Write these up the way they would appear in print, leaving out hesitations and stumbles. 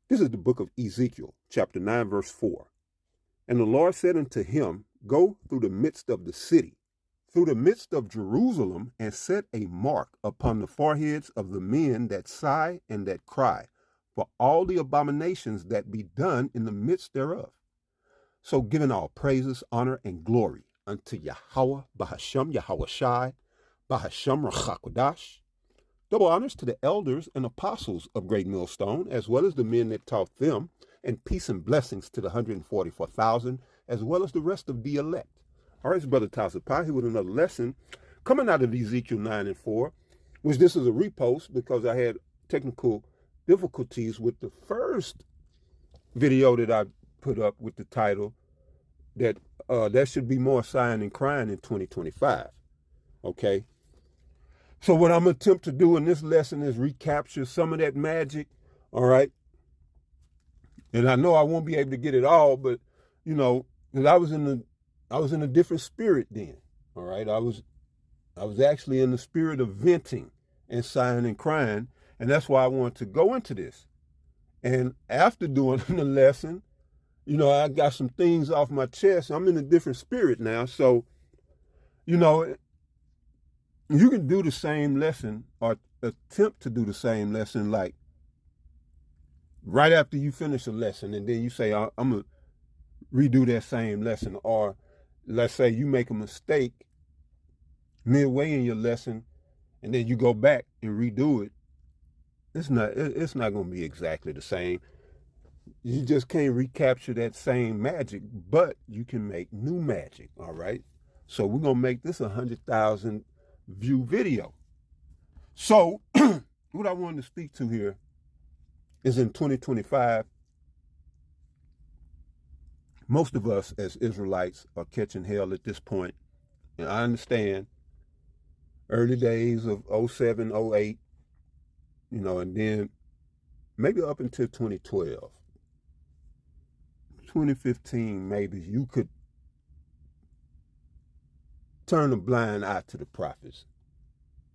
This is the book of Ezekiel, chapter 9, verse 4. And the Lord said unto him, Go through the midst of the city, through the midst of Jerusalem, and set a mark upon the foreheads of the men that sigh and that cry, for all the abominations that be done in the midst thereof. So giving all praises, honor, and glory unto Yahweh, Bahashem, Yahweh Shai, Bahashem Rachakodash. Double honors to the elders and apostles of Great Millstone, as well as the men that taught them, and peace and blessings to the 144,000, as well as the rest of the elect. All right, it's Brother Tasapai here with another lesson coming out of Ezekiel 9 and 4, which this is a repost because I had technical difficulties with the first video that I put up with the title that there should be more sighing and crying in 2025. Okay. So what I'm going to attempt to do in this lesson is recapture some of that magic, all right? And I know I won't be able to get it all, but, you know, because I was in a different spirit then, all right? I was actually in the spirit of venting and sighing and crying, and that's why I wanted to go into this. And after doing the lesson, you know, I got some things off my chest. I'm in a different spirit now, so, you know, you can do the same lesson or attempt to do the same lesson like right after you finish a lesson, and then you say, I'm going to redo that same lesson. Or let's say you make a mistake midway in your lesson and then you go back and redo it. It's not going to be exactly the same. You just can't recapture that same magic, but you can make new magic, all right? So we're going to make this 100,000 view video. So what I wanted to speak to here is in 2025, most of us as Israelites are catching hell at this point. And I understand early days of 07, 08, you know, and then maybe up until 2012, 2015, maybe you could turn a blind eye to the prophets,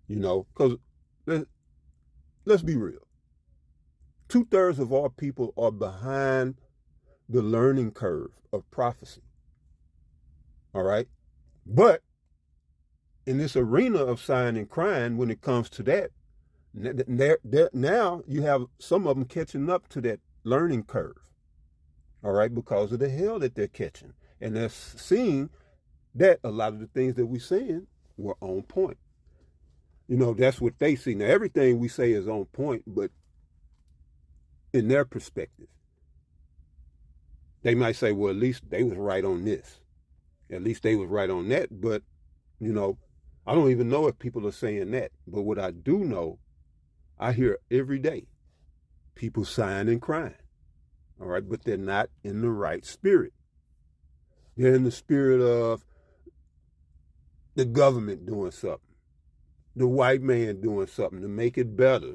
you know, because let's be real. 2/3 of our people are behind the learning curve of prophecy. All right. But in this arena of sighing and crying, when it comes to that, now you have some of them catching up to that learning curve. All right. Because of the hell that they're catching. And they're seeing that a lot of the things that we're saying were on point. You know, that's what they see. Now, everything we say is on point, but in their perspective, they might say, well, at least they was right on this. At least they was right on that. But, you know, I don't even know if people are saying that. But what I do know, I hear every day people sighing and crying. All right. But they're not in the right spirit. They're in the spirit of the government doing something, the white man doing something to make it better.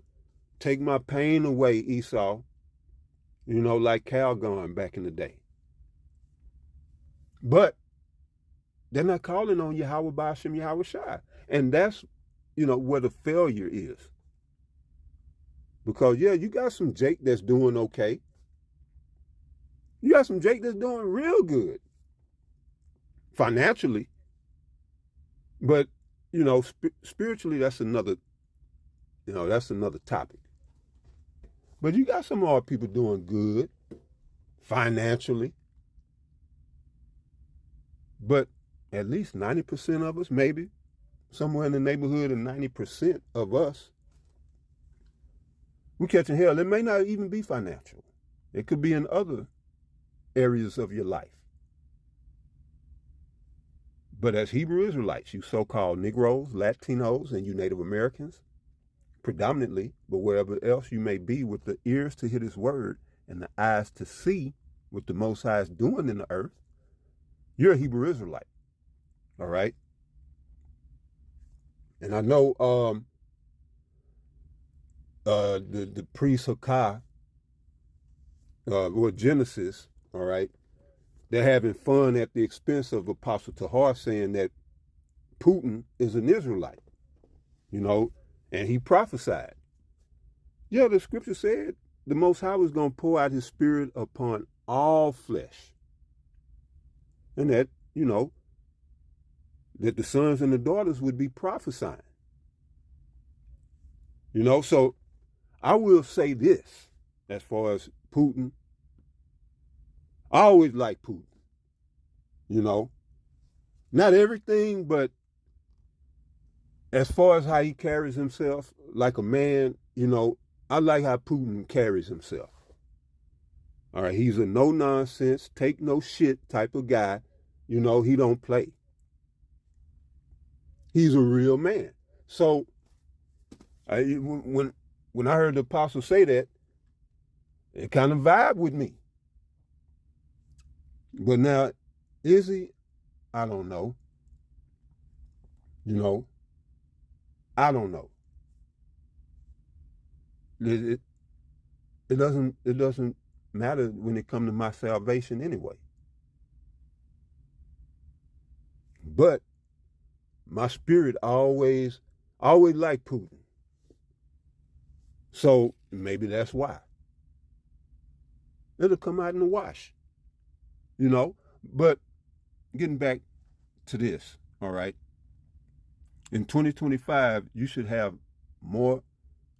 Take my pain away, Esau. You know, like Calgon back in the day. But they're not calling on Yahweh Ba'ashem Yahweh Shai. And that's, you know, where the failure is. Because, yeah, you got some Jake that's doing okay. You got some Jake that's doing real good financially. But, you know, spiritually, that's another topic. But you got some more people doing good financially. But at least 90% of us, maybe somewhere in the neighborhood of 90% of us, we're catching hell. It may not even be financial. It could be in other areas of your life. But as Hebrew Israelites, you so-called Negroes, Latinos, and you Native Americans, predominantly, but wherever else you may be, with the ears to hear his word and the eyes to see what the Most High is doing in the earth, you're a Hebrew Israelite. All right? And I know the priest Hakah, or Genesis, all right, they're having fun at the expense of Apostle Tahar, saying that Putin is an Israelite, you know, and he prophesied. Yeah, the scripture said the Most High was going to pour out his spirit upon all flesh. And that, that the sons and the daughters would be prophesying. So I will say this as far as Putin. I always like Putin. Not everything, but as far as how he carries himself like a man, I like how Putin carries himself. All right, he's a no-nonsense, take no shit type of guy. He don't play. He's a real man. So when I heard the apostle say that, it kind of vibed with me. But now, is he? I don't know. I don't know. It doesn't matter when it comes to my salvation anyway. But my spirit always liked Putin. So maybe that's why. It'll come out in the wash. But getting back to this, all right. In 2025, you should have more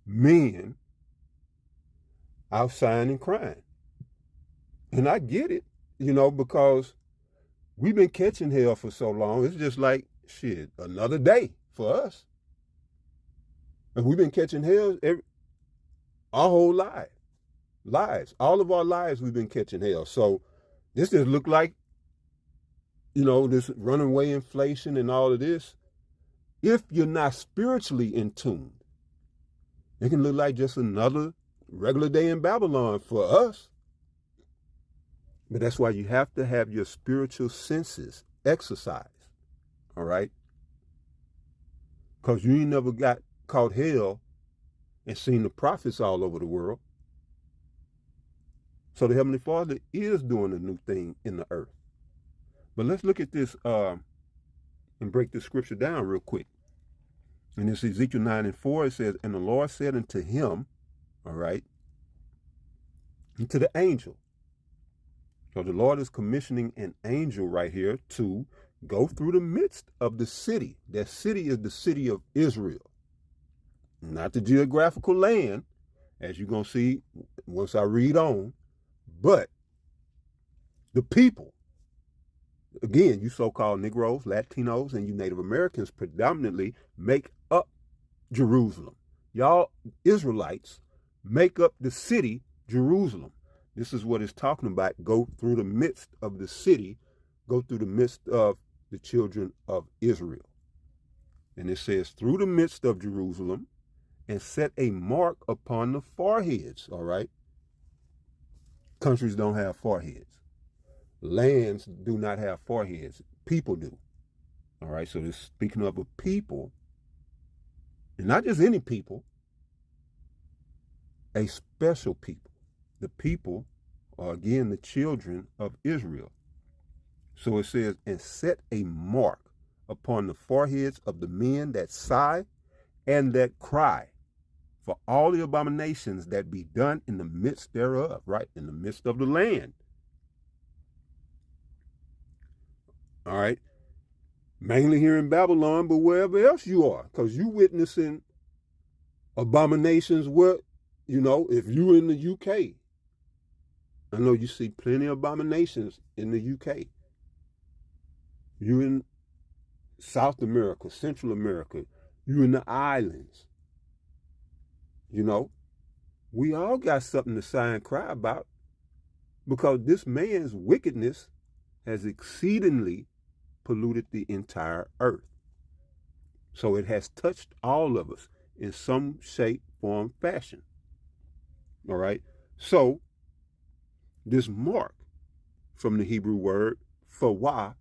men out sighing and crying. And I get it, because we've been catching hell for so long. It's just like, shit, another day for us. And we've been catching hell our whole lives. All of our lives we've been catching hell. So this just look like, this runaway inflation and all of this. If you're not spiritually in tune, it can look like just another regular day in Babylon for us. But that's why you have to have your spiritual senses exercised. All right? Because you ain't never got caught hell and seen the prophets all over the world. So the Heavenly Father is doing a new thing in the earth. But let's look at this and break this scripture down real quick. And it's Ezekiel 9:4. It says, and the Lord said unto him, all right, and to the angel. So the Lord is commissioning an angel right here to go through the midst of the city. That city is the city of Israel. Not the geographical land, as you're going to see once I read on, but the people. Again, you so-called Negroes, Latinos, and you Native Americans predominantly make up Jerusalem. Y'all Israelites make up the city Jerusalem. This is what it's talking about. Go through the midst of the city, go through the midst of the children of Israel. And it says, through the midst of Jerusalem, and set a mark upon the foreheads, all right? Countries don't have foreheads. Lands do not have foreheads. People do. All right, so this speaking of a people, and not just any people, a special people. The people are, again, the children of Israel. So it says, and set a mark upon the foreheads of the men that sigh and that cry for all the abominations that be done in the midst thereof, right? In the midst of the land. All right. Mainly here in Babylon, but wherever else you are, because you witnessing abominations where, if you in the UK, I know you see plenty of abominations in the UK. You in South America, Central America, you in the islands. We all got something to sigh and cry about, because this man's wickedness has exceedingly polluted the entire earth. So it has touched all of us in some shape, form, fashion. All right. So this mark from the Hebrew word fawah,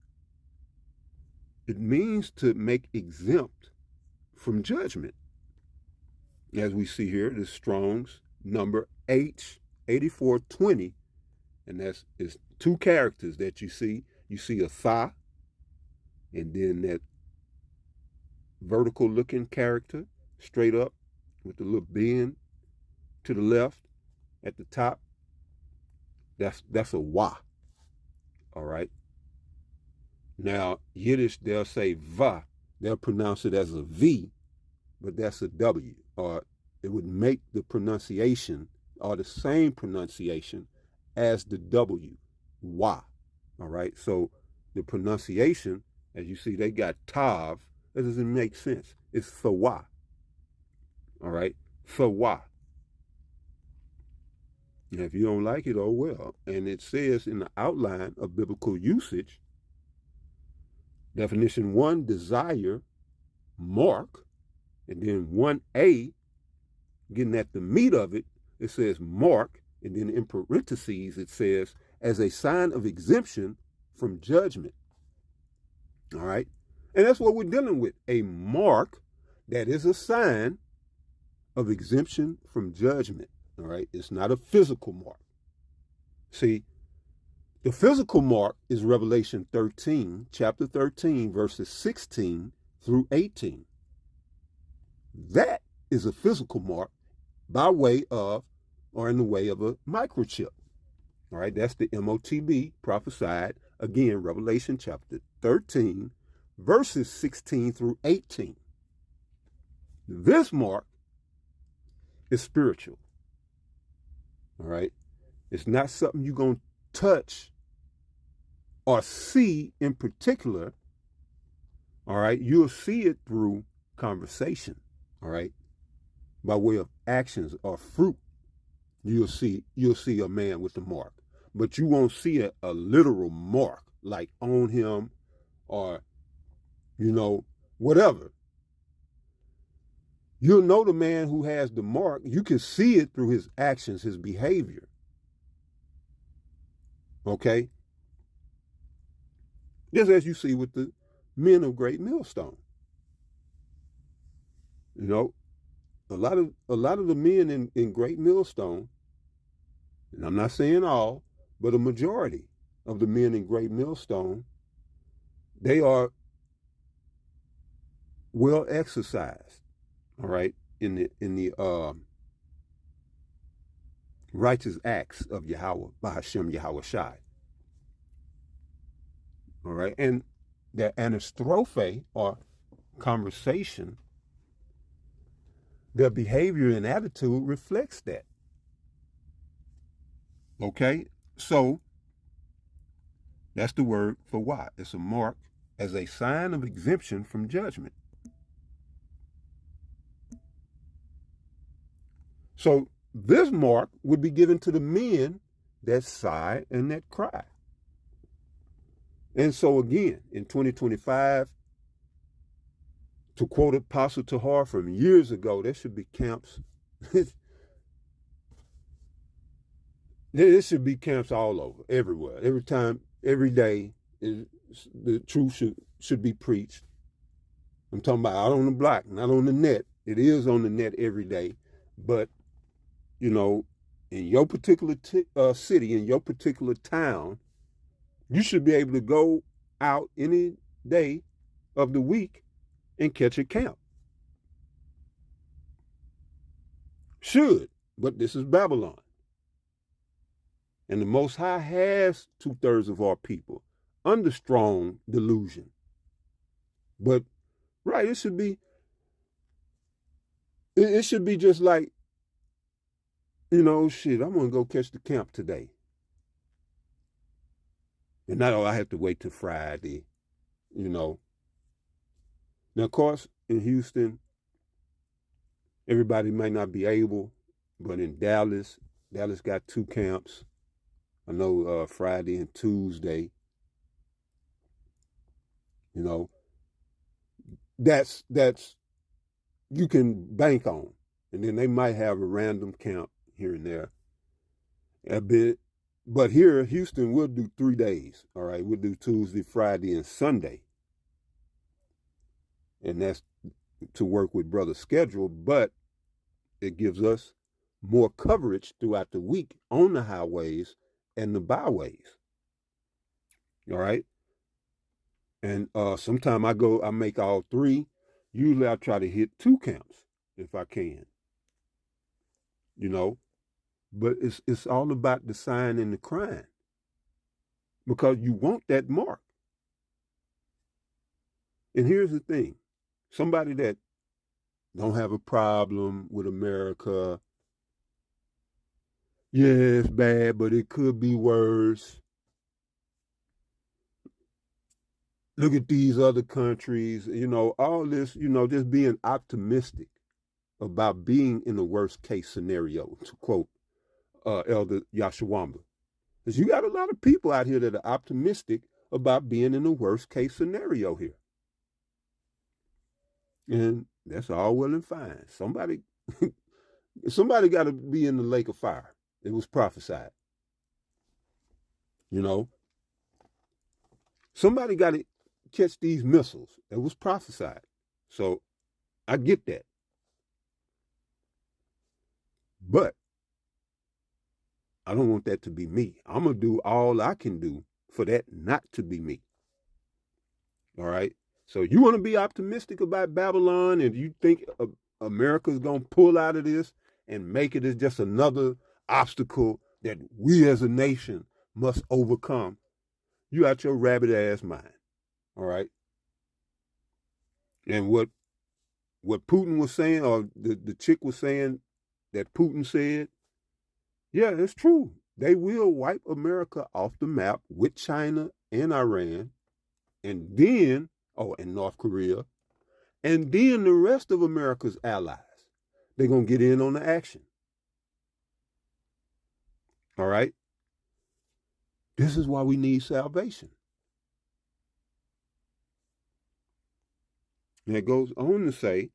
it means to make exempt from judgment. As we see here, the Strong's number H8420, and that's is two characters that you see. You see a tha, and then that vertical looking character straight up with the little bend to the left, at the top, that's a wa. All right. Now, Yiddish, they'll say va. They'll pronounce it as a V, but that's a W. Or it would make the pronunciation or the same pronunciation as the W, wa. All right. So the pronunciation, as you see, they got tav. That doesn't make sense. It's thawa. All right. Thawa. And if you don't like it, oh well. And it says in the outline of biblical usage, definition 1, desire, mark, and then 1a, getting at the meat of it, it says mark, and then in parentheses it says as a sign of exemption from judgment. All right. And that's what we're dealing with. A mark that is a sign of exemption from judgment. All right. It's not a physical mark. See, the physical mark is Revelation 13, chapter 13, verses 16 through 18. That is a physical mark by way of, or in the way of a microchip. All right. That's the MOTB prophesied, again, Revelation chapter 13, verses 16 through 18. This mark is spiritual. All right. It's not something you're going to touch or see in particular. All right. You'll see it through conversation. All right. By way of actions or fruit, you'll see a man with the mark. But you won't see a literal mark like on him or, whatever. You'll know the man who has the mark. You can see it through his actions, his behavior. Okay? Just as you see with the men of Great Millstone. A lot of the men in Great Millstone, and I'm not saying all, but a majority of the men in Great Millstone, they are well exercised. All right, in the righteous acts of Yahweh, by Hashem Yahweh Shai. All right, and their anastrophe, or conversation, their behavior and attitude reflects that. Okay, so that's the word for what? It's a mark as a sign of exemption from judgment. So this mark would be given to the men that sigh and that cry. And so again, in 2025, to quote Apostle Tahar from years ago, there should be camps. There should be camps all over, everywhere. Every time, every day, the truth should be preached. I'm talking about out on the block, not on the net. It is on the net every day. But, in your particular city, in your particular town, you should be able to go out any day of the week and catch a camp. Should, but this is Babylon. And the Most High has 2/3 of our people under strong delusion. But, right, it should be just like, I'm going to go catch the camp today. And not I have to wait till Friday, Now, of course, in Houston, everybody might not be able, but in Dallas got 2 camps. I know Friday and Tuesday. That's you can bank on. And then they might have a random camp here and there. A bit. But here in Houston, we'll do 3 days. All right. We'll do Tuesday, Friday, and Sunday. And that's to work with brother's schedule, but it gives us more coverage throughout the week on the highways and the byways. All right. And sometimes I make all 3. Usually I try to hit 2 camps if I can. But it's all about the sign and the crime, because you want that mark. And here's the thing: somebody that don't have a problem with America, yeah, it's bad, but it could be worse. Look at these other countries, all this, just being optimistic about being in the worst case scenario, to quote Elder Yashawamba. Because you got a lot of people out here that are optimistic about being in the worst case scenario here. And that's all well and fine. Somebody got to be in the lake of fire. It was prophesied. Somebody got to catch these missiles. It was prophesied. So I get that. But I don't want that to be me. I'm going to do all I can do for that not to be me. All right? So you want to be optimistic about Babylon, and you think America's going to pull out of this and make it as just another obstacle that we as a nation must overcome, you out your rabbit ass mind. All right? And what Putin was saying, or the chick was saying that Putin said, yeah, it's true. They will wipe America off the map with China and Iran, and then, and North Korea, and then the rest of America's allies. They're going to get in on the action. All right? This is why we need salvation. And it goes on to say,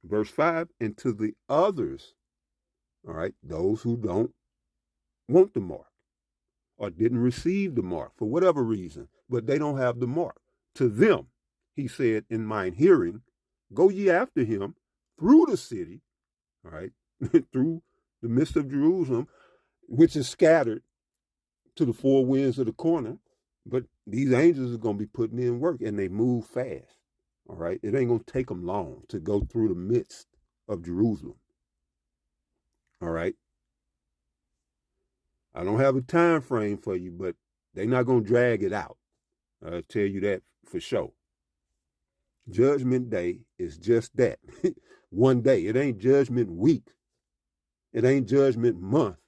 verse 5, and to the others, all right, those who don't want the mark or didn't receive the mark for whatever reason, but they don't have the mark. To them, he said, in mine hearing, go ye after him through the city, all right, through the midst of Jerusalem, which is scattered to the four winds of the corner. But these angels are going to be putting in work, and they move fast, all right? It ain't going to take them long to go through the midst of Jerusalem, all right? I don't have a time frame for you, but they're not going to drag it out. I'll tell you that for sure. Judgment Day is just that. One day. It ain't Judgment Week. It ain't Judgment Month.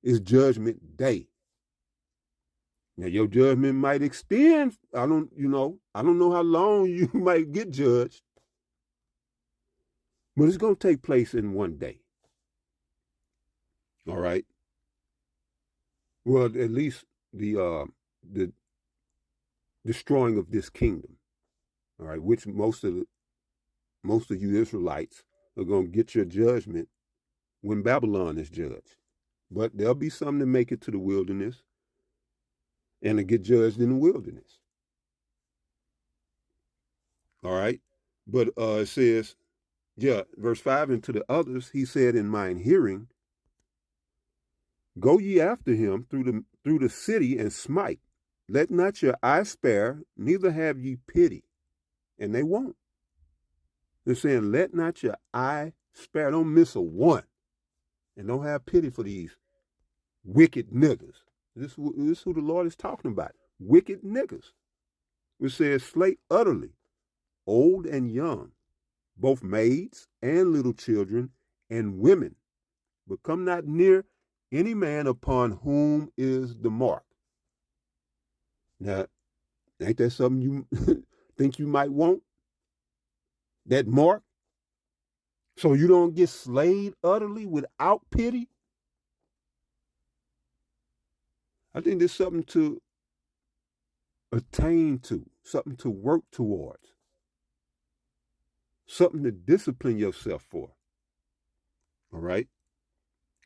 It's Judgment Day. Now your judgment might extend. I don't know how long you might get judged. But it's going to take place in one day. All right. Well, at least the destroying of this kingdom. All right, which most of you Israelites are going to get your judgment when Babylon is judged. But there'll be some that make it to the wilderness and to get judged in the wilderness. All right. But it says, verse 5, and to the others, he said in mine hearing, go ye after him through the city and smite. Let not your eye spare, neither have ye pity. And they won't. They're saying, let not your eye spare. Don't miss a one. And don't have pity for these wicked niggas. This is who the Lord is talking about. Wicked niggas. It says, slay utterly, old and young, both maids and little children and women. But come not near any man upon whom is the mark. Now, ain't that something you think you might want? That mark? So you don't get slayed utterly without pity? I think there's something to attain to, something to work towards, something to discipline yourself for. All right?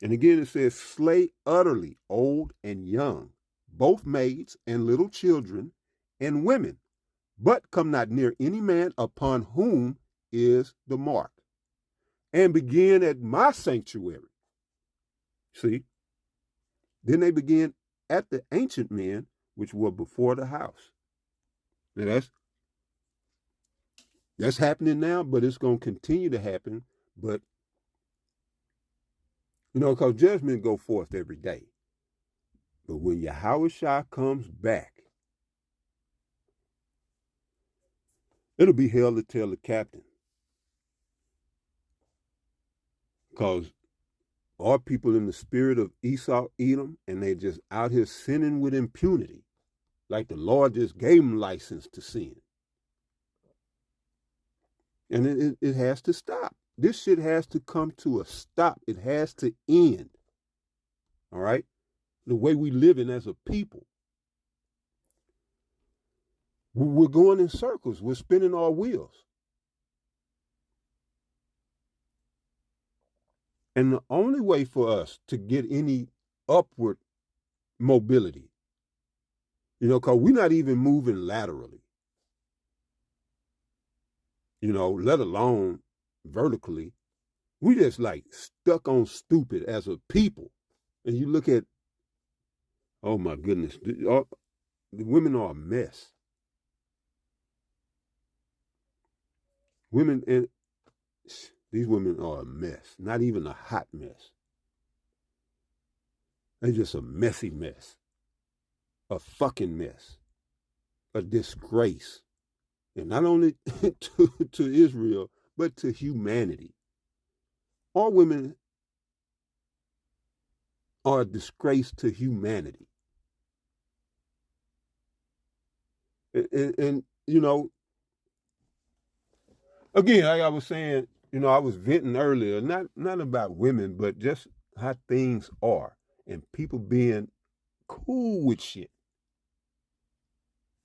And again, it says, slay utterly old and young, both maids and little children and women, but come not near any man upon whom is the mark, and begin at my sanctuary. See? Then they begin at the ancient men, which were before the house. Now that's happening now, but it's going to continue to happen. But Because judgment go forth every day. But when Yahushua comes back, it'll be hell to tell the captain. Because our people in the spirit of Esau, Edom, and they just out here sinning with impunity. Like the Lord just gave them license to sin. And it has to stop. This shit has to come to a stop. It has to end. All right? The way we living as a people. We're going in circles. We're spinning our wheels. And the only way for us to get any upward mobility, because we're not even moving laterally, let alone vertically. We just like stuck on stupid as a people. And you look at, oh my goodness, the women are a mess. These women are a mess, not even a hot mess. They're just a messy mess, a fucking mess, a disgrace. And not only to Israel, but to humanity. All women are a disgrace to humanity. And again, like I was saying, I was venting earlier, not about women, but just how things are and people being cool with shit.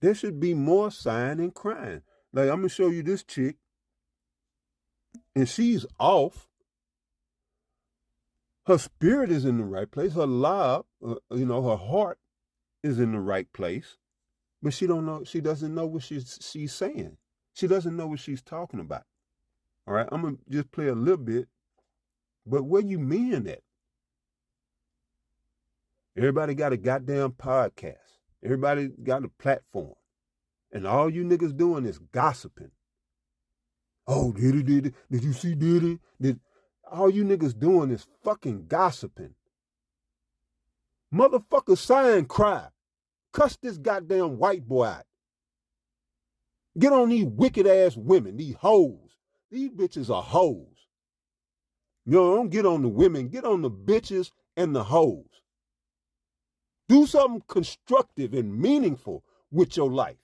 There should be more sighing and crying. Like, I'm going to show you this chick, and she's off. Her spirit is in the right place. Her lob, her heart is in the right place, but she doesn't know what she's saying. She doesn't know what she's talking about. All right, I'm going to just play a little bit, but where you men at? Everybody got a goddamn podcast. Everybody got a platform. And all you niggas doing is gossiping. Oh, did you see Diddy? All you niggas doing is fucking gossiping. Motherfucker, sigh and cry. Cuss this goddamn white boy out. Get on these wicked ass women, these hoes. These bitches are hoes. Don't get on the women, get on the bitches and the hoes. Do something constructive and meaningful with your life.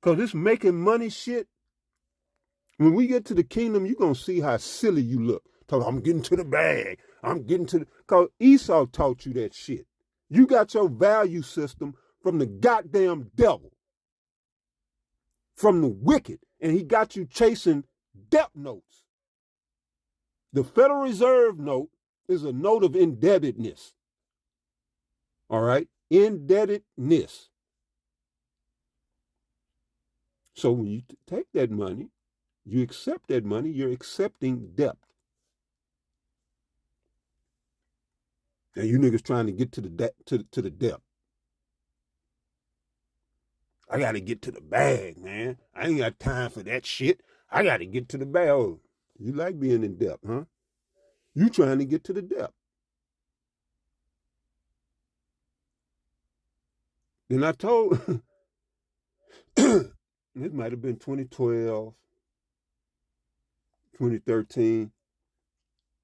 Because this making money shit, when we get to the kingdom, you're going to see how silly you look. I'm getting to the bag. Because Esau taught you that shit. You got your value system from the goddamn devil. From the wicked. And he got you chasing debt notes. The Federal Reserve note is a note of indebtedness. All right? Indebtedness. So when you take that money, you accept that money, you're accepting debt. And you niggas trying to get to the debt, to the debt. I got to get to the bag, man. I ain't got time for that shit. I got to get to the bag. Oh, you like being in debt, huh? You trying to get to the debt. Then I told, this might have been 2012, 2013,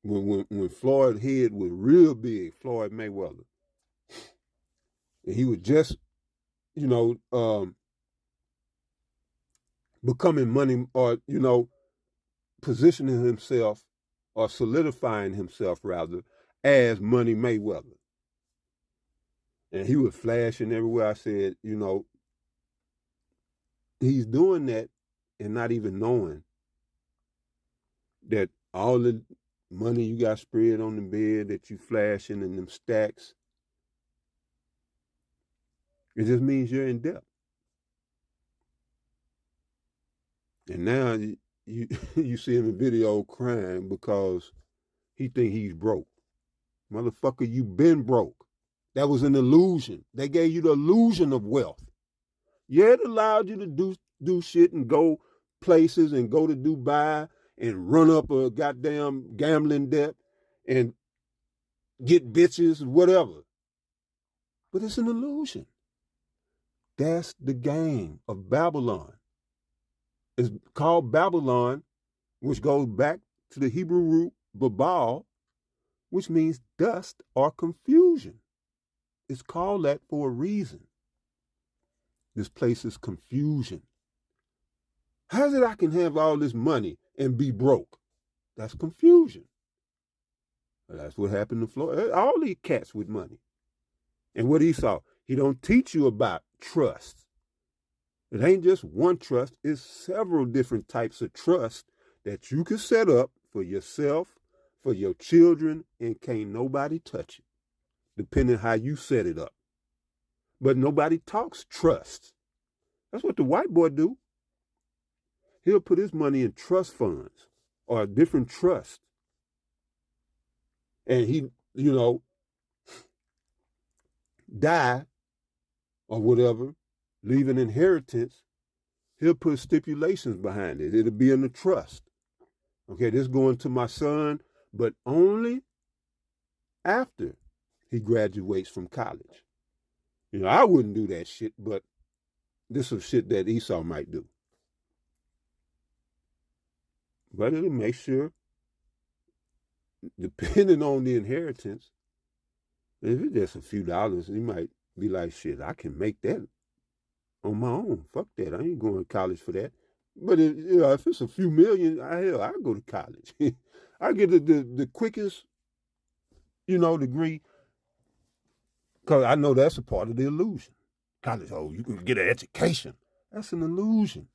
when Floyd's head was real big, Floyd Mayweather. And he was just, becoming money, or, positioning himself, or solidifying himself, rather, as Money Mayweather. And he was flashing everywhere. I said, he's doing that and not even knowing that all the money you got spread on the bed that you flashing in them stacks, it just means you're in debt. And now you see him in video crying because he think he's broke. Motherfucker, you been broke. That was an illusion. They gave you the illusion of wealth. Yeah, it allowed you to do shit and go places and go to Dubai and run up a goddamn gambling debt and get bitches, whatever. But it's an illusion. That's the game of Babylon. It's called Babylon, which goes back to the Hebrew root babal, which means dust or confusion. It's called that for a reason. This place is confusion. How is it I can have all this money and be broke? That's confusion. That's what happened to Florida. All these cats with money. And what Esau, he don't teach you about trust. It ain't just one trust. It's several different types of trust that you can set up for yourself, for your children, and can't nobody touch it, depending how you set it up. But nobody talks trust. That's what the white boy do. He'll put his money in trust funds or a different trust. And he, die or whatever, leave an inheritance, he'll put stipulations behind it. It'll be in the trust. Okay, this going to my son, but only after he graduates from college. I wouldn't do that shit, but this is shit that Esau might do. But it'll make sure, depending on the inheritance, if it's just a few dollars, he might be like, shit, I can make that on my own. Fuck that. I ain't going to college for that. But if it's a few million, I'll go to college. I get the quickest, degree, because I know that's a part of the illusion. College, you can get an education. That's an illusion.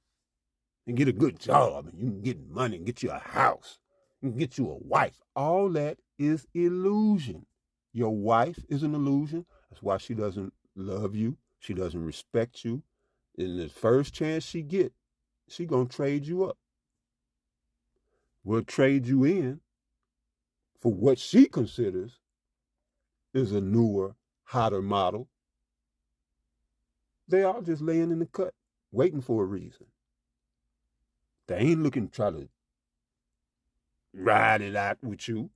And get a good job, and you can get money and get you a house. You can get you a wife. All that is illusion. Your wife is an illusion. That's why she doesn't love you. She doesn't respect you. And the first chance she get, she gonna trade you up. Will trade you in for what she considers is a newer, hotter model. They all just laying in the cut, waiting for a reason. They ain't looking to try to ride it out with you.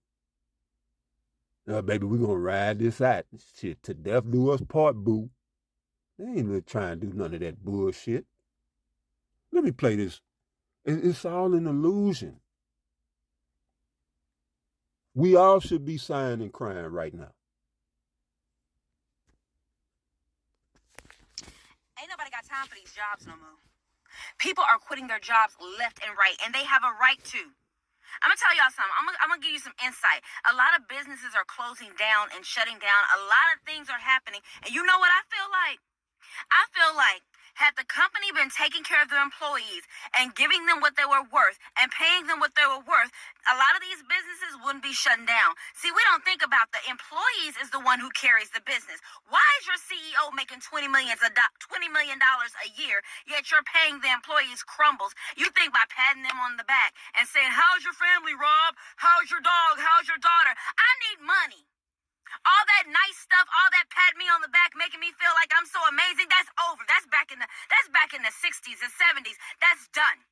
Baby, we're going to ride this out. Shit, to death do us part, boo. They ain't really trying to do none of that bullshit. Let me play this. It's all an illusion. We all should be sighing and crying right now. Ain't nobody got time for these jobs no more. People are quitting their jobs left and right, and they have a right to. I'm going to tell y'all something. I'm going to give you some insight. A lot of businesses are closing down and shutting down. A lot of things are happening. And you know what I feel like? I feel like had the company been taking care of their employees and giving them what they were worth and paying them what they were worth, a lot of these businesses wouldn't be shutting down. See, we don't think about the employees is the one who carries the business. Why is your CEO making $20 million a year, yet you're paying the employees crumbles? You think by patting them on the back and saying, how's your family, Rob? How's your dog? How's your daughter? I need money. All that nice stuff, all that pat me on the back, making me feel like I'm so amazing, that's over. That's back in the 60s and 70s. That's done.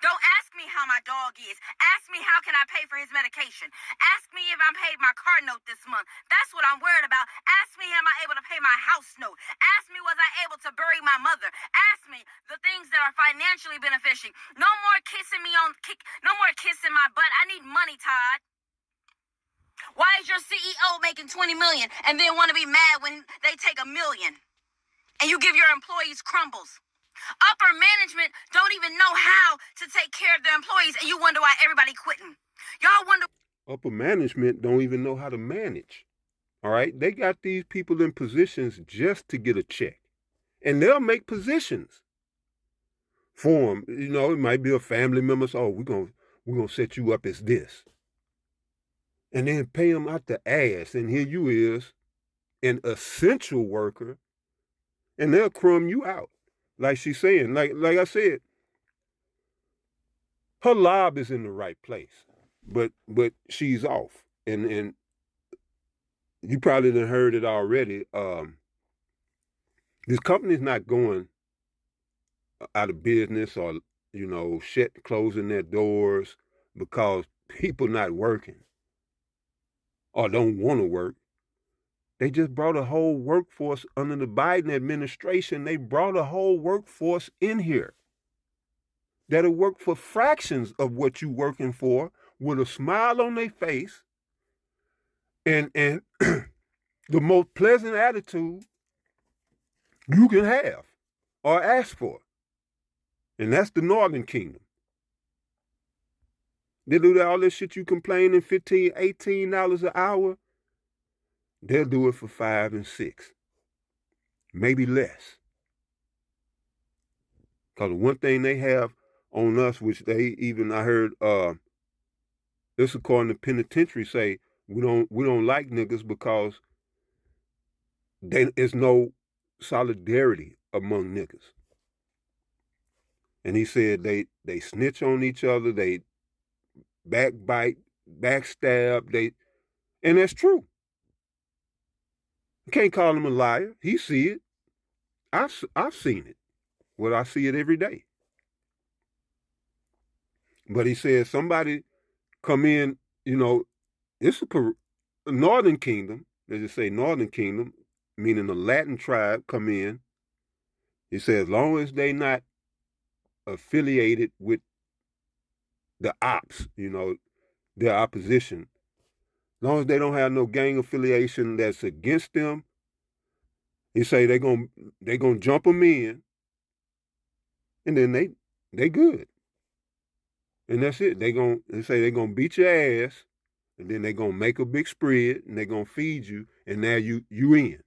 Don't ask me how my dog is. Ask me how can I pay for his medication. Ask me if I'm paid my car note this month. That's what I'm worried about. Ask me, am I able to pay my house note? Ask me, was I able to bury my mother? Ask me the things that are financially beneficial. No more kissing my butt. I need money, Todd. Why is your CEO making $20 million and then want to be mad when they take $1 million and you give your employees crumbles? Upper management don't even know how to take care of their employees, and you wonder why everybody quitting. Y'all wonder. Upper management don't even know how to manage. All right, they got these people in positions just to get a check, and they'll make positions for them. It might be a family member. So, we're gonna set you up as this. And then pay them out the ass. And here you is, an essential worker, and they'll crumb you out. Like she's saying, like I said, her lob is in the right place, but she's off. And you probably done heard it already. This company's not going out of business or, closing their doors because people not working. or don't want to work. They just brought a whole workforce under the Biden administration. They brought a whole workforce in here that'll work for fractions of what you working for, with a smile on their face and the most pleasant attitude you can have or ask for. And that's the Northern Kingdom. They do all this shit you complaining $15, $18 an hour. They'll do it for $5 and $6, maybe less. Because one thing they have on us, which they even, I heard, this according to penitentiary, say we don't like niggas because there's no solidarity among niggas. And he said they snitch on each other, they backbite, backstab, and that's true. You can't call him a liar. He see it. I've seen it. Well, I see it every day. But he said somebody come in, it's a Northern Kingdom. They just say Northern Kingdom, meaning the Latin tribe come in. He said as long as they not affiliated with the ops, their opposition, as long as they don't have no gang affiliation that's against them, he say they're gonna jump them in, and then they good. And that's it. They say they're gonna beat your ass, and then they're gonna make a big spread, and they're gonna feed you, and now you in.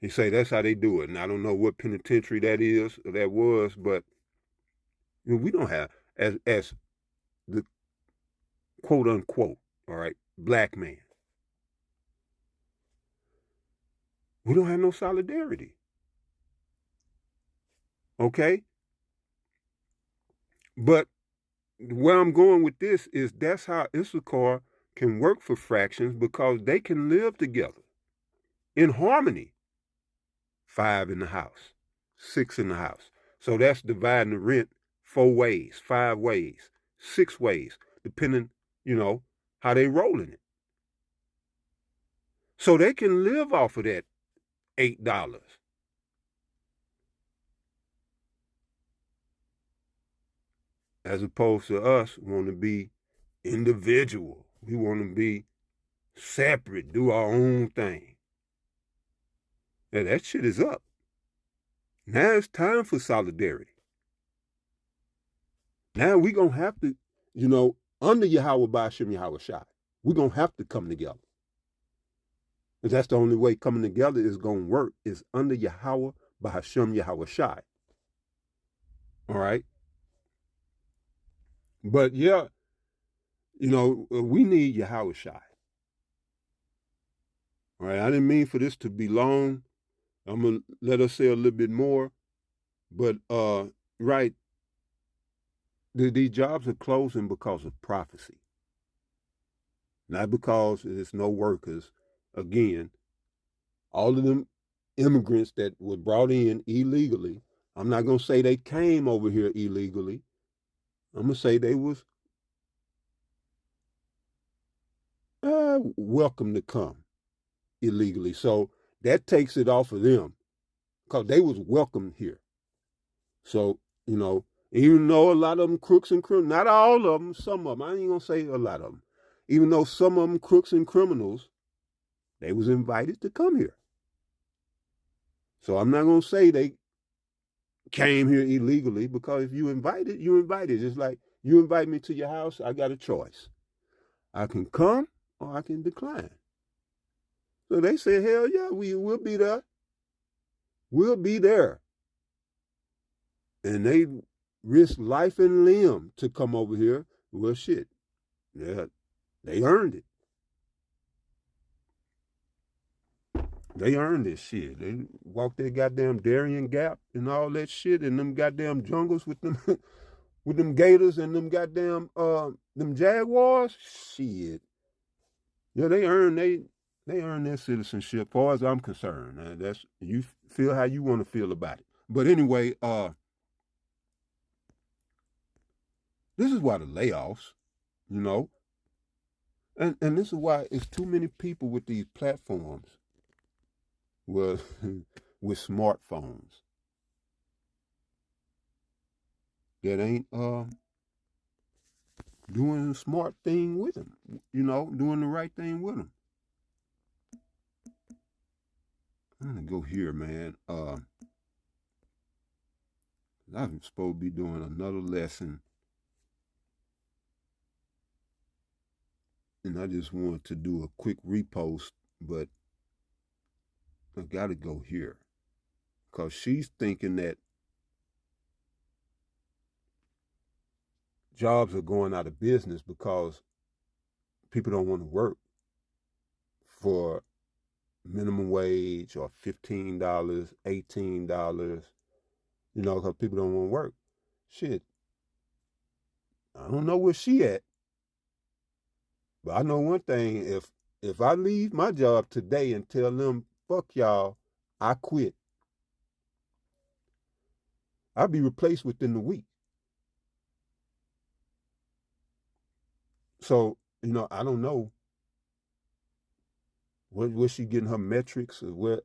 He say that's how they do it. And I don't know what penitentiary that is or that was, but we don't have, as the quote unquote, all right, black man, we don't have no solidarity. Okay? But where I'm going with this is that's how Issachar can work for fractions, because they can live together in harmony. 5 in the house, 6 in the house. So that's dividing the rent 4 ways, 5 ways, 6 ways, depending, how they rolling it. So they can live off of that $8. As opposed to us want to be individual. We want to be separate, do our own thing. And that shit is up. Now it's time for solidarity. Now we going to have to, under Yahweh Ba'ashem Yahweh Shai, we're going to have to come together. Because that's the only way coming together is going to work, is under Yahweh Ba'ashem Yahweh Shai. All right? But yeah, we need Yahweh Shai. All right, I didn't mean for this to be long. I'm going to let us say a little bit more. But, right, these jobs are closing because of prophecy. Not because there's no workers. Again, all of them immigrants that were brought in illegally, I'm not going to say they came over here illegally. I'm going to say they was welcome to come illegally. So that takes it off of them, because they was welcome here. So, even though a lot of them crooks and criminals, not all of them, some of them, I ain't going to say a lot of them, even though some of them crooks and criminals, they was invited to come here. So I'm not going to say they came here illegally, because if you invited, you invited. Just like you invite me to your house, I got a choice. I can come or I can decline. So they said, hell yeah, we'll be there. We'll be there. And they risked life and limb to come over here. Well, shit. Yeah, they earned it. They earned this shit. They walked their goddamn Darien Gap and all that shit, and them goddamn jungles with them with them gators and them goddamn them jaguars. Shit. Yeah, they earned their citizenship, as far as I'm concerned. That's, you feel how you want to feel about it. But anyway, this is why the layoffs, And this is why it's too many people with these platforms with, with smartphones that ain't doing the smart thing with them, doing the right thing with them. I'm gonna go here, man. I'm supposed to be doing another lesson, and I just wanted to do a quick repost, but I gotta go here because she's thinking that jobs are going out of business because people don't want to work for minimum wage or $15, $18, because people don't want to work. Shit, I don't know where she at, but I know one thing: if I leave my job today and tell them fuck y'all, I quit, I'll be replaced within the week. So I don't know where she getting her metrics or where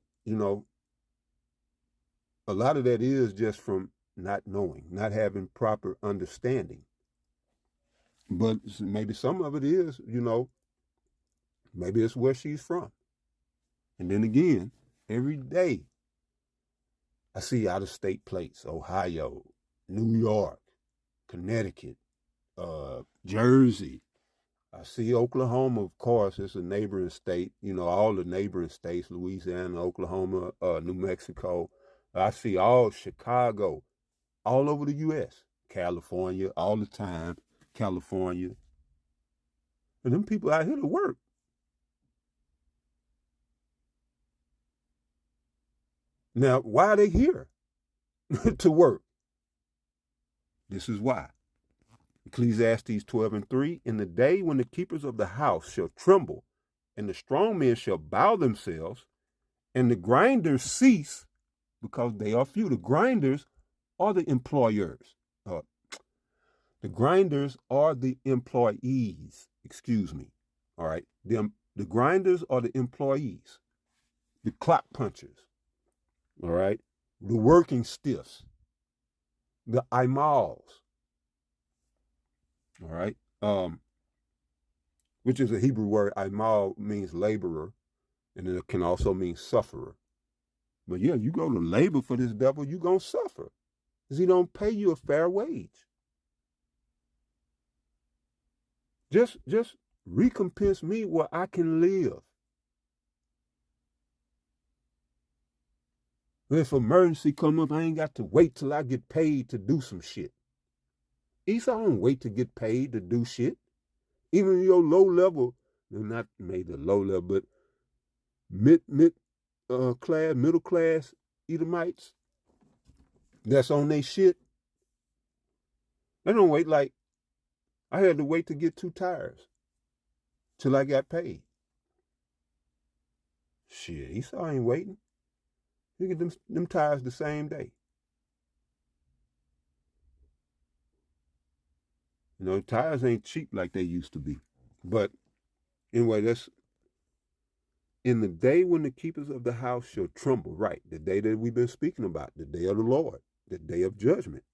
a lot of that is just from not knowing, not having proper understanding. But maybe some of it is, maybe it's where she's from. And then again, every day I see out of state plates: Ohio, New York, Connecticut, Jersey. I see Oklahoma, of course, it's a neighboring state, all the neighboring states: Louisiana, Oklahoma, New Mexico. I see all Chicago, all over the U.S., California, all the time, California. And them people out here to work. Now, why are they here? To work. This is why. Ecclesiastes 12:3, in the day when the keepers of the house shall tremble, and the strong men shall bow themselves, and the grinders cease, because they are few. The grinders are the employers. The grinders are the employees. Excuse me. All right. The grinders are the employees. The clock punchers. All right. The working stiffs. The imals. All right. Which is a Hebrew word. Imal means laborer, and it can also mean sufferer. But yeah, you go to labor for this devil, you're going to suffer, because he don't pay you a fair wage. Just recompense me where I can live. If emergency come up, I ain't got to wait till I get paid to do some shit. Esau don't wait to get paid to do shit. Even your low level, not made a low level, but middle class Edomites that's on their shit, they don't wait. Like, I had to wait to get 2 tires till I got paid. Shit, Esau ain't waiting. You get them tires the same day. Tires ain't cheap like they used to be. But anyway, that's in the day when the keepers of the house shall tremble, right? The day that we've been speaking about, the day of the Lord, the day of judgment.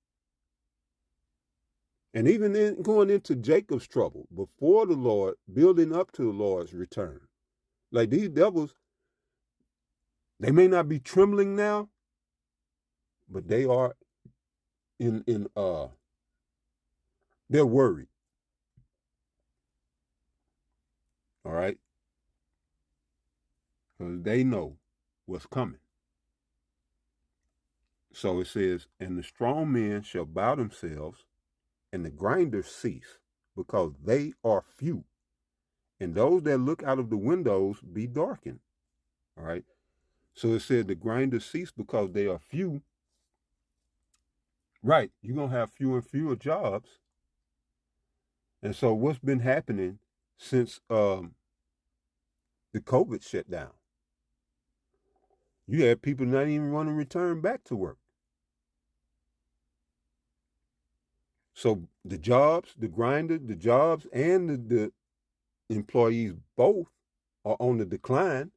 And even then, going into Jacob's trouble, before the Lord, building up to the Lord's return. Like, these devils, they may not be trembling now, but they are they're worried. All right? Because they know what's coming. So it says, and the strong men shall bow themselves, and the grinders cease, because they are few. And those that look out of the windows be darkened. All right? So it said the grinders cease because they are few. Right. You're going to have fewer and fewer jobs. And so what's been happening since the COVID shut down? You had people not even want to return back to work. So the jobs, the grinder, the jobs, and the employees both are on the decline,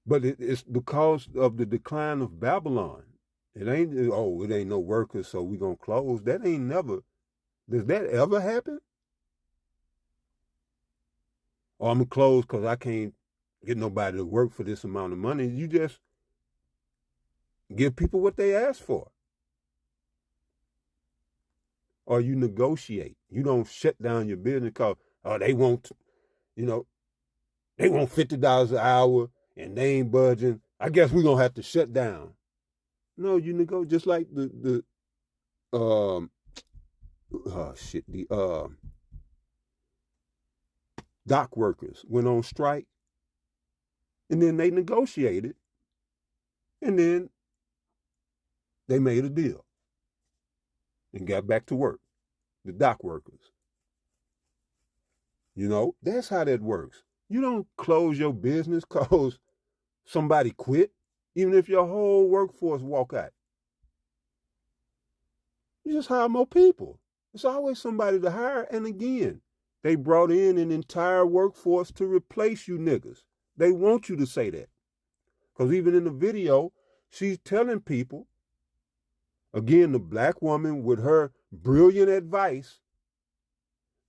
but it's because of the decline of Babylon. It ain't, oh, it ain't no workers, so we gonna close. That ain't never, does that ever happen? Or I'm gonna close because I can't get nobody to work for this amount of money. You just give people what they ask for. Or you negotiate. You don't shut down your business because, oh, they want, you know, they want $50 an hour and they ain't budging. I guess we're gonna have to shut down. No, you negotiate, just like the dock workers went on strike, and then they negotiated, and then they made a deal and got back to work. The dock workers. You know, that's how that works. You don't close your business because somebody quit, even if your whole workforce walk out. You just hire more people. There's always somebody to hire. And again, they brought in an entire workforce to replace you niggas. They want you to say that. Because even in the video, she's telling people, again, the black woman with her brilliant advice,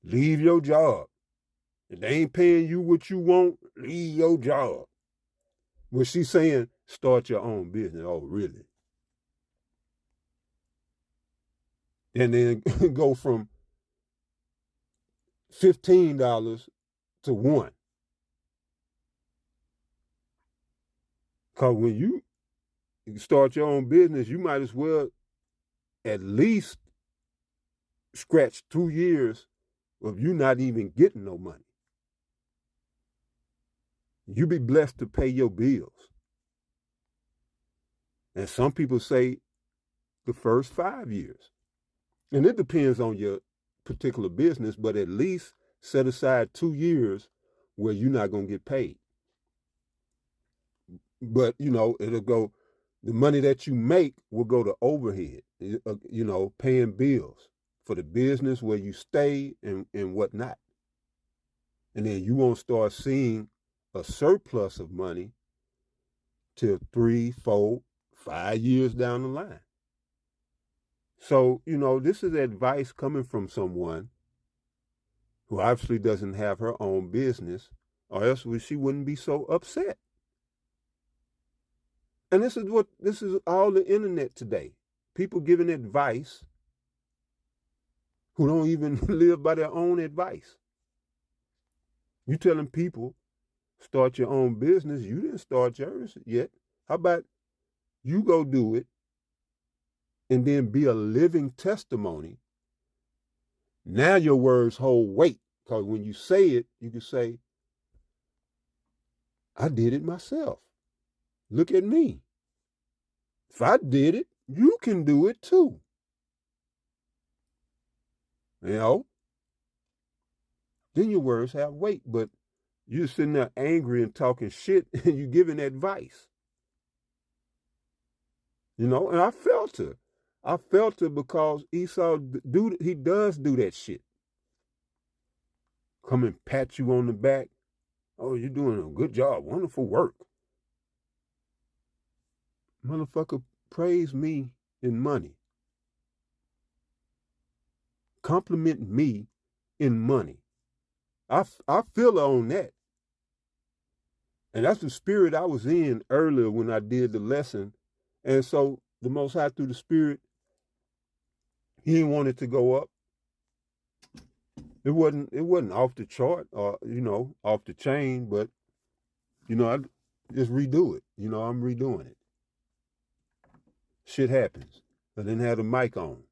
leave your job. If they ain't paying you what you want, leave your job. Well, she's saying, start your own business. Oh, really? And then go from $15 to $1. Because when you start your own business, you might as well at least scratch 2 years of you not even getting no money. You be blessed to pay your bills. And some people say the first 5 years. And it depends on your particular business, but at least set aside 2 years where you're not going to get paid. But, you know, it'll go, the money that you make will go to overhead, you know, paying bills for the business where you stay and whatnot. And then you won't start seeing a surplus of money till 3, 4, 5 years down the line. So, you know, this is advice coming from someone who obviously doesn't have her own business, or else she wouldn't be so upset. And this is all the internet today. People giving advice who don't even live by their own advice. You telling people, start your own business. You didn't start yours yet. How about you go do it and then be a living testimony? Now your words hold weight, because when you say it, you can say, I did it myself. Look at me. If I did it, you can do it too. You know? Then your words have weight, but you're sitting there angry and talking shit and you're giving advice. You know, and I felt her. I felt her because Esau, he does do that shit. Come and pat you on the back. Oh, you're doing a good job. Wonderful work. Motherfucker, praise me in money. Compliment me in money. I feel her on that. And that's the spirit I was in earlier when I did the lesson. And so the Most High, through the Spirit, he didn't want it to go up. It wasn't off the chart or, you know, off the chain, but, you know, I just redo it. You know, I'm redoing it. Shit happens. I didn't have the mic on.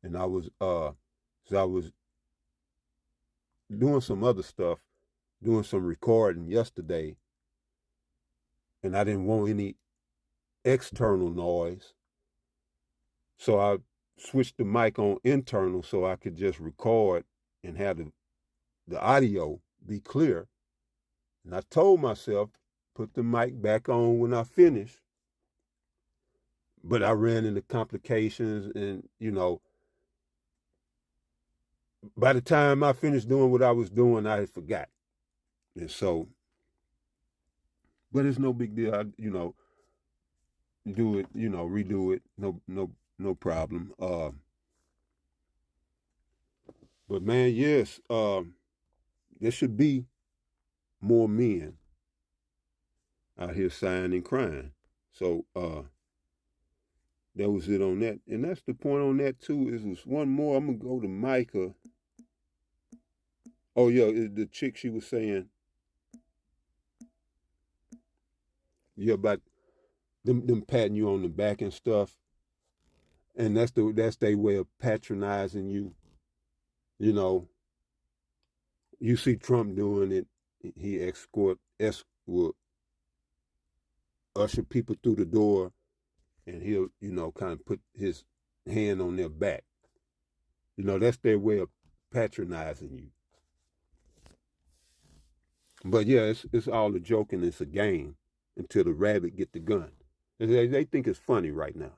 And I was doing some other stuff, doing some recording yesterday, and I didn't want any external noise. So I switched the mic on internal so I could just record and have the audio be clear. And I told myself, put the mic back on when I finish. But I ran into complications and, you know, by the time I finished doing what I was doing, I had forgot. And so, but it's no big deal. I, do it, redo it. No problem. But man, yes, there should be more men out here sighing and crying. So, that was it on that. And that's the point on that too. Is was one more. I'm gonna go to Micah. Oh yeah, the chick, she was saying, yeah, about them patting you on the back and stuff. And that's their way of patronizing you. You know, you see Trump doing it. He will usher people through the door, and he'll, kind of put his hand on their back. That's their way of patronizing you. But yeah, it's all a joke and it's a game until the rabbit get the gun. They think it's funny right now,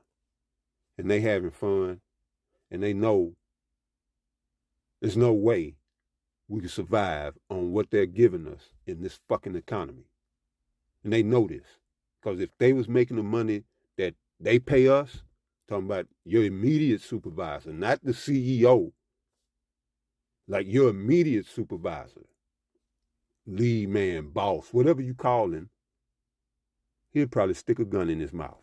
and they having fun, and they know there's no way we can survive on what they're giving us in this fucking economy. And they know this. Because if they was making the money that they pay us, talking about your immediate supervisor, not the CEO, like your immediate supervisor, lead man, boss, whatever you call him, he'd probably stick a gun in his mouth.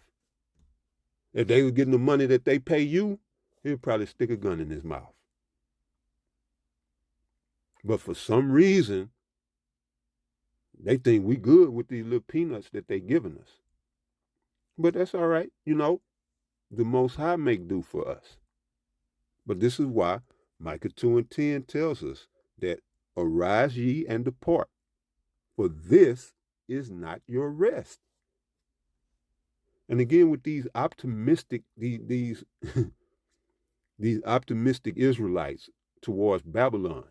If they were getting the money that they pay you, he'd probably stick a gun in his mouth. But for some reason, they think we good with these little peanuts that they giving us. But that's all right. The Most High make do for us. But this is why Micah 2:10 tells us that arise ye and depart, for this is not your rest. And again, with these optimistic, these optimistic Israelites towards Babylon.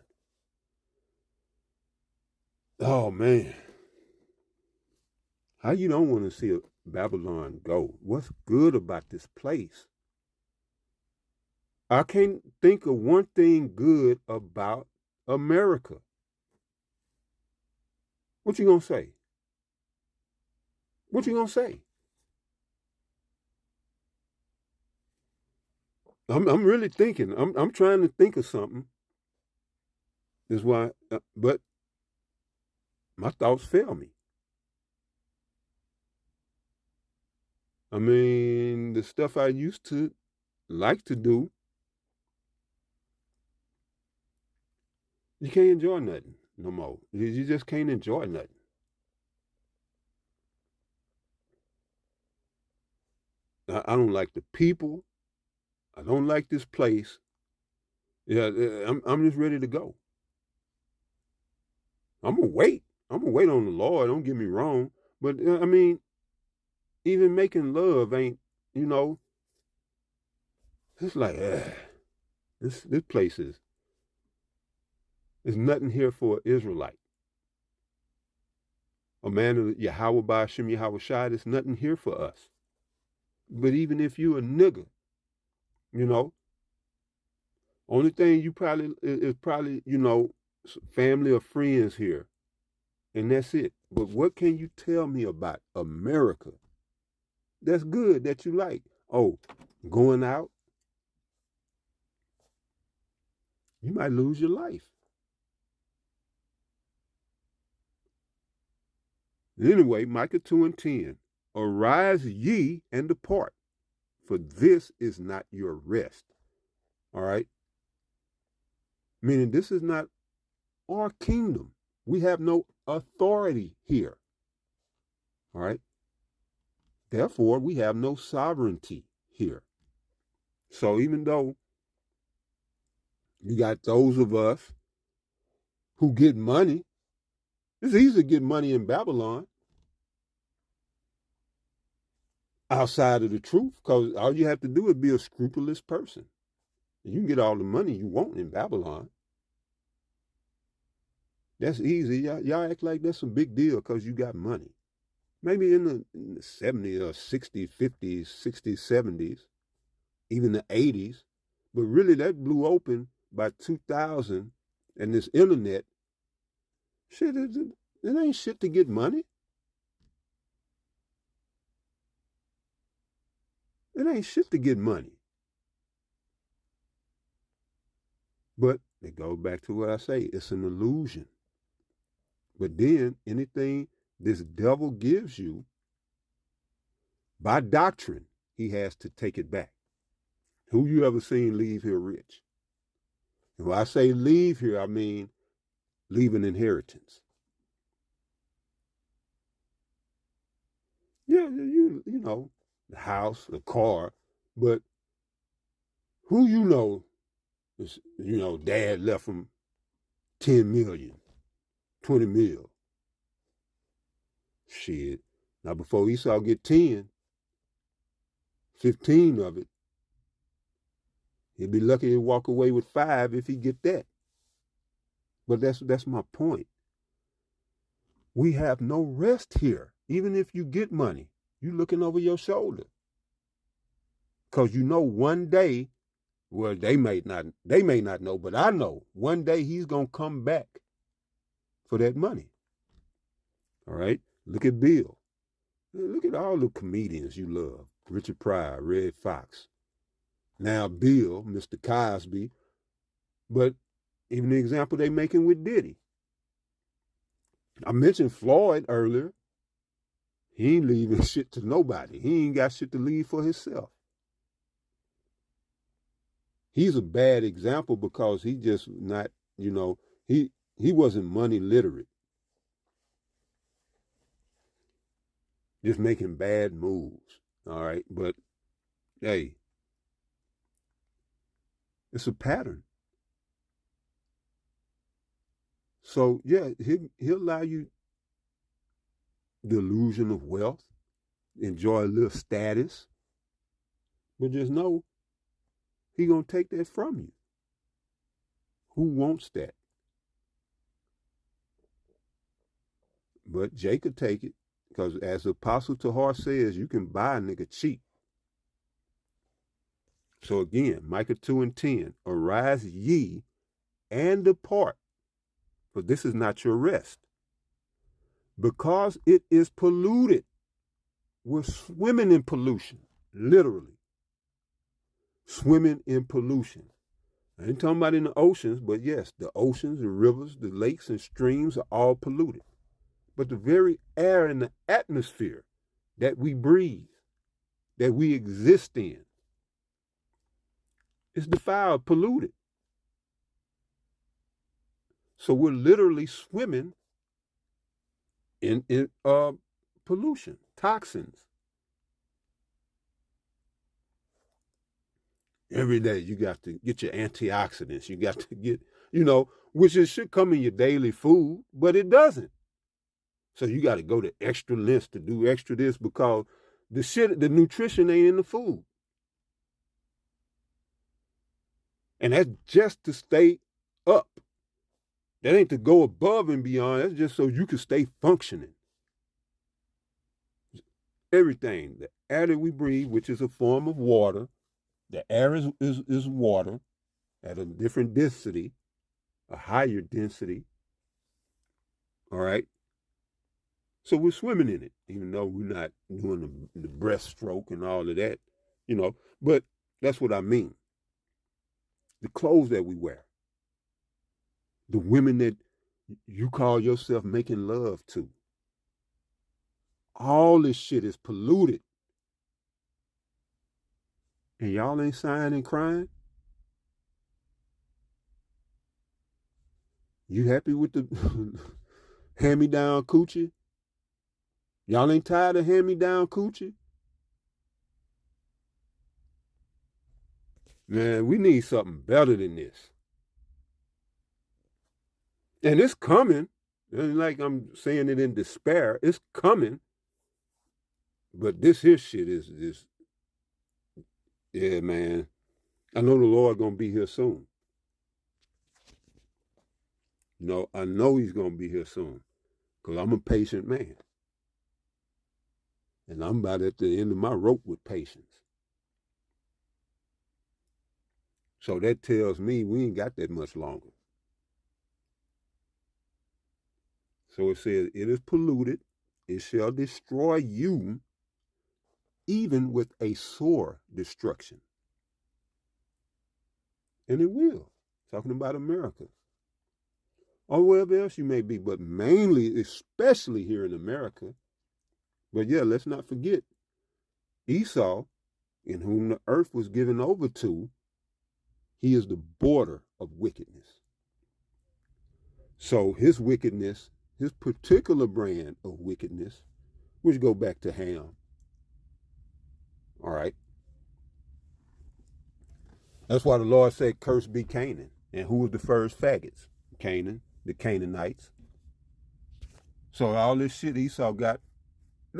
Oh man, how you don't want to see Babylon go? What's good about this place? I can't think of one thing good about America. What you gonna say? What you gonna say? I'm really thinking. I'm trying to think of something. That's why, but my thoughts fail me. I mean, the stuff I used to like to do, you can't enjoy nothing no more. You just can't enjoy nothing. I don't like the people. I don't like this place. Yeah, I'm just ready to go. I'm gonna wait. I'm gonna wait on the Lord. Don't get me wrong, but I mean, even making love ain't. It's like this place is. There's nothing here for an Israelite. A man of Yahweh by Hashem Yahweh Shai, there's nothing here for us. But even if you a nigga, only thing you probably is probably, family or friends here. And that's it. But what can you tell me about America that's good, that you like? Oh, going out, you might lose your life. Anyway, Micah 2:10, arise ye and depart, for this is not your rest. All right? Meaning this is not our kingdom. We have no authority here. All right? Therefore, we have no sovereignty here. So even though you got those of us who get money, it's easy to get money in Babylon outside of the truth, because all you have to do is be a scrupulous person. And you can get all the money you want in Babylon. That's easy. Y'all act like that's a big deal because you got money. Maybe in the 70s or 60s, 50s, 60s, 70s, even the 80s. But really, that blew open by 2000 and this internet, shit, it ain't shit to get money. It ain't shit to get money. But it goes back to what I say. It's an illusion. But then anything this devil gives you, by doctrine, he has to take it back. Who you ever seen leave here rich? And when I say leave here, I mean leave an inheritance. Yeah, you know, the house, the car, but who you know is, you know, dad left him 10 million, 20 mil. Shit. Now before Esau get 10, 15 of it, he'd be lucky to walk away with 5 if he get that. But that's my point. We have no rest here. Even if you get money, you looking over your shoulder. Because you know one day, well, they may not know, but I know one day he's gonna come back for that money. All right? Look at Bill. Look at all the comedians you love. Richard Pryor, Red Fox. Now Bill, Mr. Cosby. But even the example they making with Diddy. I mentioned Floyd earlier. He ain't leaving shit to nobody. He ain't got shit to leave for himself. He's a bad example because he just not, you know, he wasn't money literate. Just making bad moves. All right. But hey, it's a pattern. So yeah, he'll allow you the illusion of wealth, enjoy a little status, but just know he gonna take that from you. Who wants that? But Jay could take it, because as the Apostle Tahar says, you can buy a nigga cheap. So again, Micah 2:10, arise ye and depart, for this is not your rest. Because it is polluted. We're swimming in pollution, literally. Swimming in pollution. I ain't talking about in the oceans, but yes, the oceans, the rivers, the lakes and streams are all polluted. But the very air and the atmosphere that we breathe, that we exist in, is defiled, polluted. So we're literally swimming in pollution, toxins. Every day you got to get your antioxidants. You got to get, you know, which it should come in your daily food, but it doesn't. So you got to go to extra lengths to do extra this because the nutrition ain't in the food. And that's just to stay up. That ain't to go above and beyond. That's just so you can stay functioning. Everything, the air that we breathe, which is a form of water, the air is water at a different density, a higher density. All right. So we're swimming in it, even though we're not doing the breaststroke and all of that, you know. But that's what I mean. The clothes that we wear, the women that you call yourself making love to, all this shit is polluted. And y'all ain't sighing and crying? You happy with the hand-me-down coochie? Y'all ain't tired of hand-me-down coochie? Man, we need something better than this. And it's coming. It's like I'm saying it in despair. It's coming. But this here shit is yeah, man. I know the Lord gonna be here soon. You know, I know he's gonna be here soon. Because I'm a patient man. And I'm about at the end of my rope with patience. So that tells me we ain't got that much longer. So it says, it is polluted, it shall destroy you, even with a sore destruction. And it will. Talking about America. Or wherever else you may be, but mainly, especially here in America. But yeah, let's not forget Esau, in whom the earth was given over to, he is the border of wickedness. So his wickedness, his particular brand of wickedness, which go back to Ham. All right. That's why the Lord said, cursed be Canaan. And who was the first faggots? Canaan, the Canaanites. So all this shit Esau got,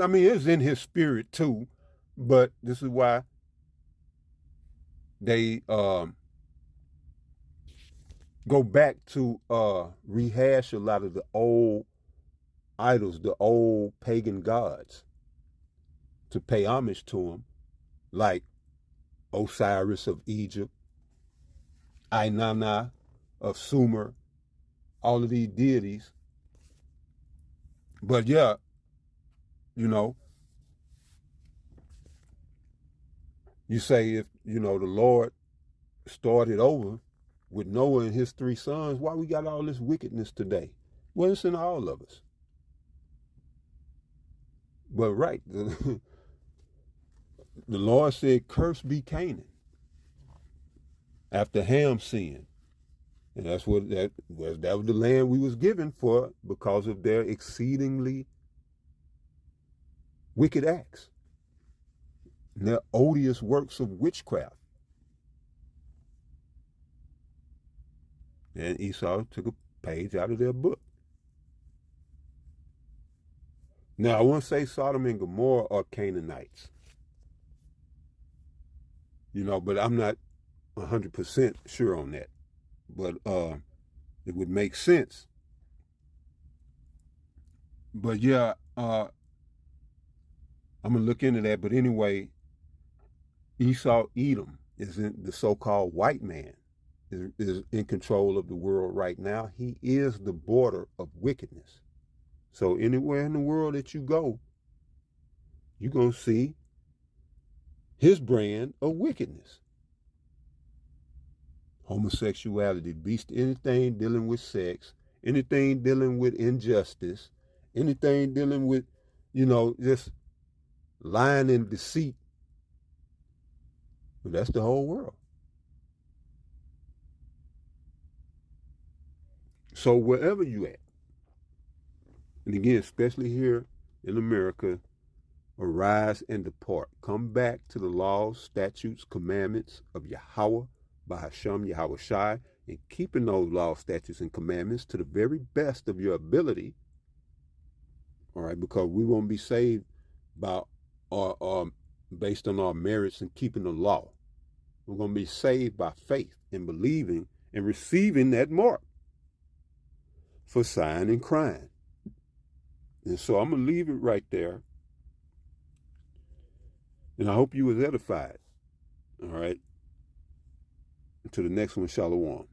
I mean, it's in his spirit too, but this is why they go back to rehash a lot of the old idols, the old pagan gods, to pay homage to them, like Osiris of Egypt, Inanna of Sumer, all of these deities. But yeah, you know, you say if, the Lord started over with Noah and his 3 sons, why we got all this wickedness today? Well, it's in all of us. But right, the Lord said, cursed be Canaan after Ham sinned. And that's what that was the land we was given for, because of their exceedingly wicked acts and their odious works of witchcraft. And Esau took a page out of their book. Now, I won't say Sodom and Gomorrah are Canaanites, but I'm not 100% sure on that. But it would make sense. But yeah, I'm going to look into that. But anyway, Esau, Edom, is the so-called white man, is in control of the world right now. He is the border of wickedness. So anywhere in the world that you go, you're going to see his brand of wickedness. Homosexuality, beast, anything dealing with sex, anything dealing with injustice, anything dealing with, just lying and deceit. But that's the whole world. So wherever you at, and again, especially here in America, arise and depart. Come back to the laws, statutes, commandments of Yahweh, Bahasham, Yahweh Shai, and keeping those laws, statutes, and commandments to the very best of your ability. All right, because we won't be saved by based on our merits and keeping the law. We're going to be saved by faith and believing and receiving that mark for sighing and crying. And so I'm going to leave it right there. And I hope you was edified. All right. Until the next one, Shalom.